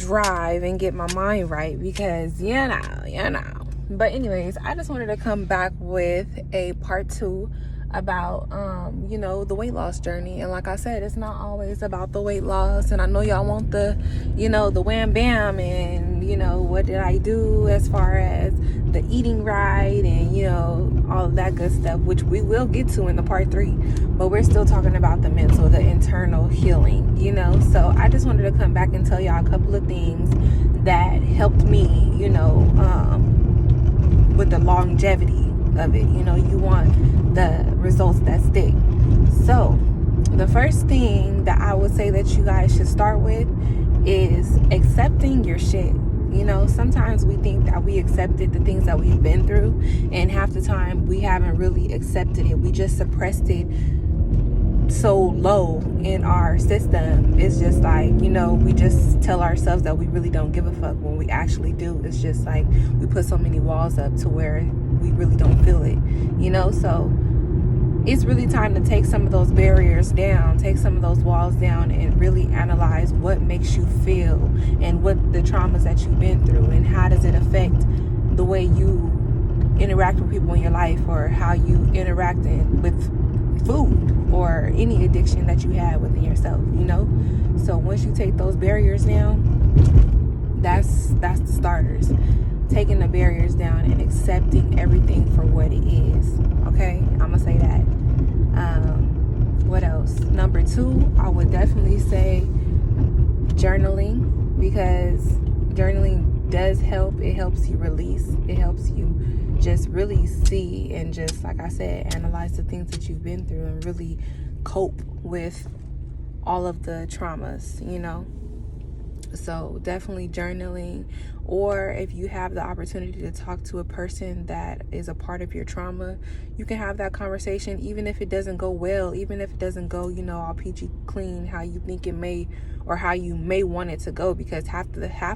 drive and get my mind right because, you know. But anyways, I just wanted to come back with a part 2 about, the weight loss journey. And like I said, it's not always about the weight loss. And I know y'all want the wham bam and, what did I do as far as the eating right and, all of that good stuff, which we will get to in the part 3. But we're still talking about the mental, the internal healing, So I just wanted to come back and tell y'all a couple of things that helped me, with the longevity of it. You want the results that stick. So the first thing that I would say that you guys should start with is accepting your shit. Sometimes we think that we accepted the things that we've been through, and half the time we haven't really accepted it. We just suppressed it so low in our system. It's just like, we just tell ourselves that we really don't give a fuck when we actually do. It's just like we put so many walls up to where we really don't feel it, so it's really time to take some of those barriers down, take some of those walls down, and really analyze what makes you feel and what the traumas that you've been through and how does it affect the way you interact with people in your life, or how you interact with food or any addiction that you have within yourself, So once you take those barriers down, that's the starters. Taking the barriers down and accepting everything for what it is. Okay, I'm gonna say that. What else? Number 2, I would definitely say journaling, because journaling does help. It helps you release. It helps you just really see and just, like I said, analyze the things that you've been through and really cope with all of the traumas, So definitely journaling, or if you have the opportunity to talk to a person that is a part of your trauma, you can have that conversation, even if it doesn't go well, even if it doesn't go, all peachy clean, how you think it may, or how you may want it to go, because half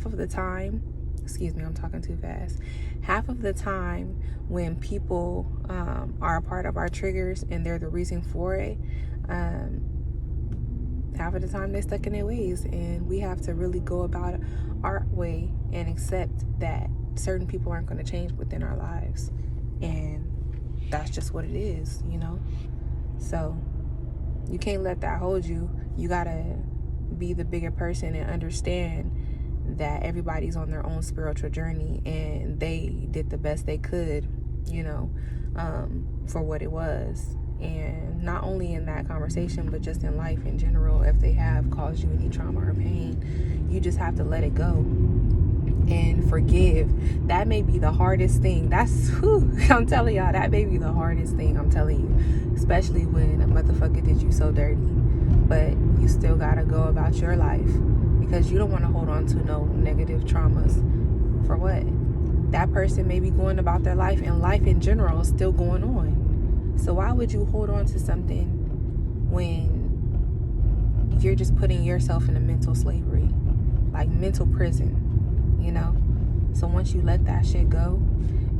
of the time, excuse me, I'm talking too fast. Half of the time when people are a part of our triggers and they're the reason for it, half of the time they're stuck in their ways, and we have to really go about it our way and accept that certain people aren't going to change within our lives, and that's just what it is, So you can't let that hold you. You gotta be the bigger person and understand that everybody's on their own spiritual journey, and they did the best they could, for what it was. And not only in that conversation, but just in life in general, if they have caused you any trauma or pain, you just have to let it go and forgive. That may be the hardest thing. I'm telling y'all, that may be the hardest thing, I'm telling you, especially when a motherfucker did you so dirty. But you still gotta go about your life, because you don't want to hold on to no negative traumas. For what? That person may be going about their life, and life in general is still going on. So why would you hold on to something when you're just putting yourself in a mental slavery, like mental prison, So once you let that shit go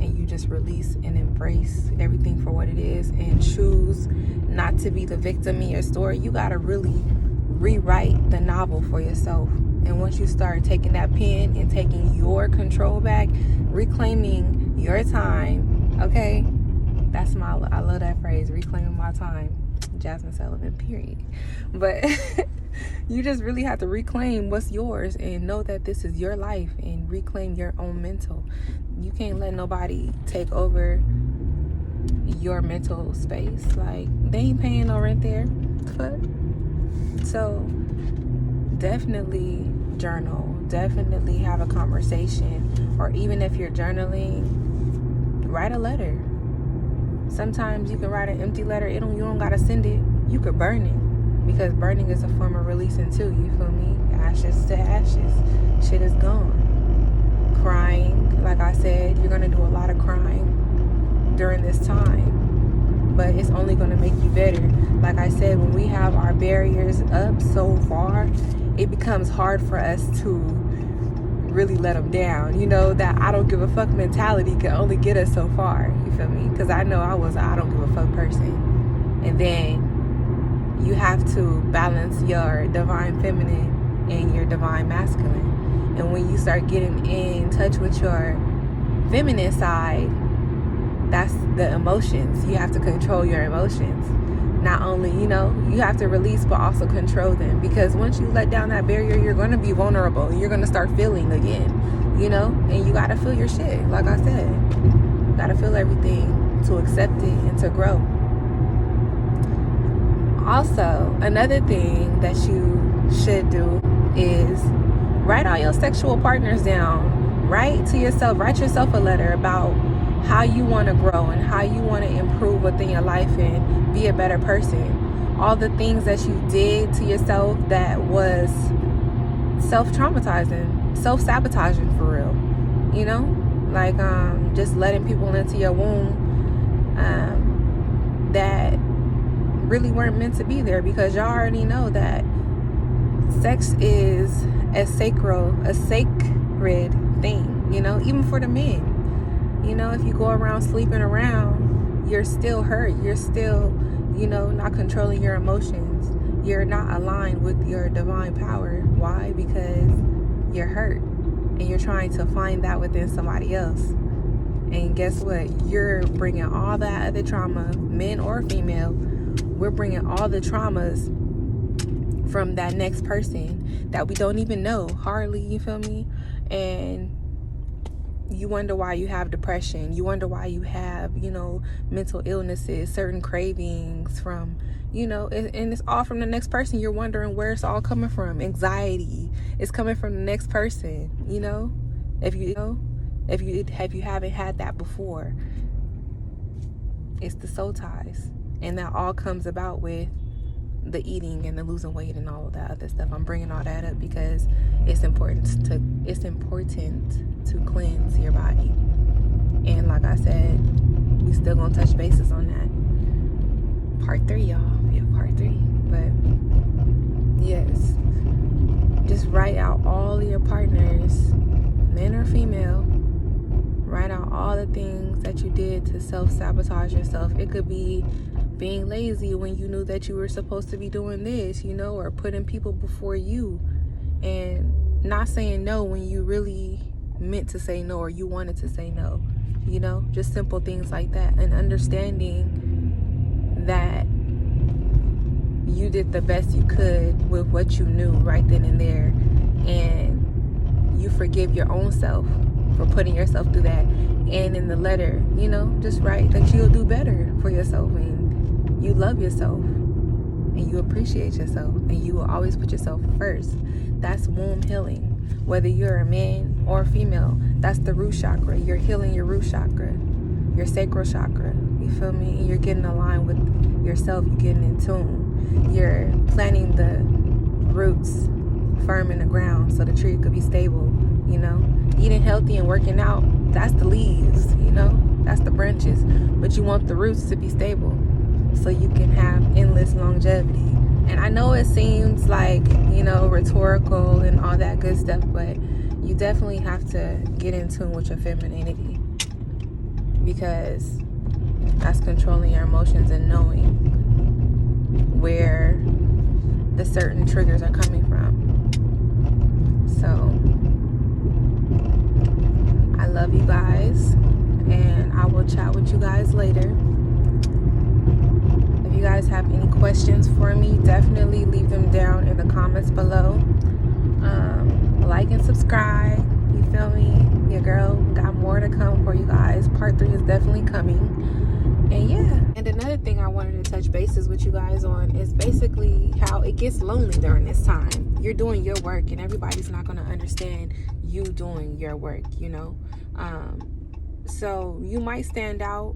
and you just release and embrace everything for what it is and choose not to be the victim in your story, you gotta really rewrite the novel for yourself. And once you start taking that pen and taking your control back, reclaiming your time, okay? I love that phrase, reclaiming my time. Jasmine Sullivan, period. But you just really have to reclaim what's yours and know that this is your life, and reclaim your own mental. You can't let nobody take over your mental space. Like, they ain't paying no rent there. Fuck. So definitely journal. Definitely have a conversation. Or even if you're journaling, write a letter. Sometimes you can write an empty letter. You don't gotta send it. You could burn it, because burning is a form of releasing too. You feel me? Ashes to ashes. Shit is gone. Crying, like I said, you're gonna do a lot of crying during this time, but it's only gonna make you better. Like I said, when we have our barriers up so far, it becomes hard for us to really let them down. That I don't give a fuck mentality can only get us so far. You feel me? Because I know I was an I don't give a fuck person. And then you have to balance your divine feminine and your divine masculine. And start getting in touch with your feminine side, that's the emotions. You have to control your emotions. Not only, you have to release, but also control them. Because once you let down that barrier, you're going to be vulnerable. You're going to start feeling again, and you got to feel your shit. Like I said, you got to feel everything to accept it and to grow. Also, another thing that you should do is write all your sexual partners down. Write yourself a letter about how you want to grow and how you want to improve within your life and be a better person. All the things that you did to yourself that was self-traumatizing, self-sabotaging for real. Like just letting people into your womb that really weren't meant to be there, because y'all already know that sex is a sacred thing, even for the men. If you go around sleeping around, you're still hurt. You're still, not controlling your emotions. You're not aligned with your divine power. Why? Because you're hurt and you're trying to find that within somebody else. And guess what? You're bringing all that other trauma, men or female, we're bringing all the traumas from that next person that we don't even know, hardly, you feel me? And you wonder why you have depression. You wonder why you have, mental illnesses, certain cravings from, and it's all from the next person. You're wondering where it's all coming from. Anxiety is coming from the next person, if you haven't had that before. It's the soul ties. And that all comes about with the eating and the losing weight and all of that other stuff. I'm bringing all that up because it's important to cleanse your body. And like I said, we still gonna touch bases on that. Part 3, y'all. Yeah, part 3. But yes, just write out all of your partners, men or female. Write out all the things that you did to self-sabotage yourself. It could be being lazy when you knew that you were supposed to be doing this, or putting people before you, and not saying no when you really meant to say no, or you wanted to say no, just simple things like that. And understanding that you did the best you could with what you knew right then and there, and you forgive your own self for putting yourself through that. And in the letter, just write that you'll do better for yourself, and you love yourself, and you appreciate yourself, and you will always put yourself first. That's womb healing. Whether you're a man or a female, that's the root chakra. You're healing your root chakra, your sacral chakra. You feel me? And you're getting aligned with yourself. You're getting in tune. You're planting the roots firm in the ground so the tree could be stable. Eating healthy and working out, that's the leaves. That's the branches. But you want the roots to be stable, so you can have endless longevity. And I know it seems like, rhetorical and all that good stuff, but you definitely have to get in tune with your femininity, because that's controlling your emotions and knowing where the certain triggers are coming from. So I love you guys, and I will chat with you guys later. If you guys have any questions for me, definitely leave them down in the comments below. Like and subscribe. You feel me? Your girl got more to come for you guys. Part 3 is definitely coming. And yeah. And another thing I wanted to touch bases with you guys on is basically how it gets lonely during this time. You're doing your work, and everybody's not going to understand you doing your work, so you might stand out.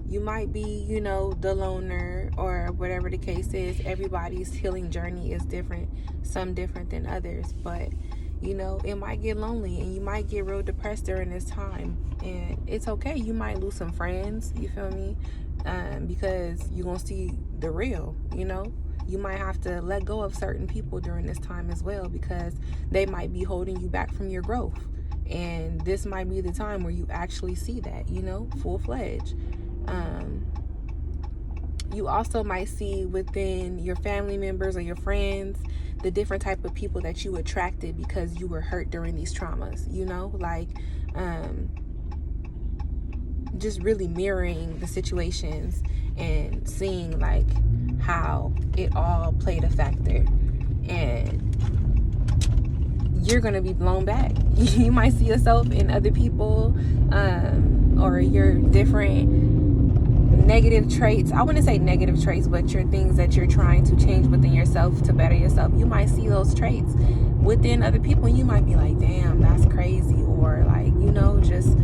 You might be, the loner, or whatever the case is. Everybody's healing journey is different, some different than others. But, it might get lonely, and you might get real depressed during this time. And it's okay. You might lose some friends, you feel me? Because you're going to see the real, You might have to let go of certain people during this time as well, because they might be holding you back from your growth. And this might be the time where you actually see that, full-fledged. You also might see within your family members or your friends the different type of people that you attracted because you were hurt during these traumas, you know, like just really mirroring the situations and seeing like how it all played a factor. And you're gonna be blown back. You might see yourself in other people, or your different negative traits. I wouldn't say negative traits, but your things that you're trying to change within yourself to better yourself. You might see those traits within other people, and you might be like, damn, that's crazy. Or like, you know, just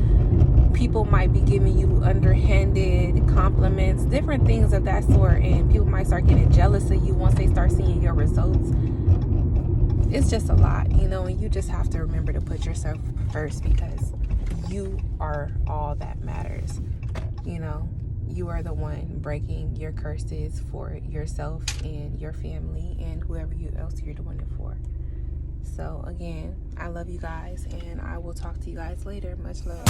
people might be giving you underhanded compliments, different things of that sort, and people might start getting jealous of you once they start seeing your results. It's just a lot, you know, and you just have to remember to put yourself first, because you are all that matters. You know, you are the one breaking your curses for yourself and your family and whoever else you're doing it for. So again, I love you guys, and I will talk to you guys later. Much love.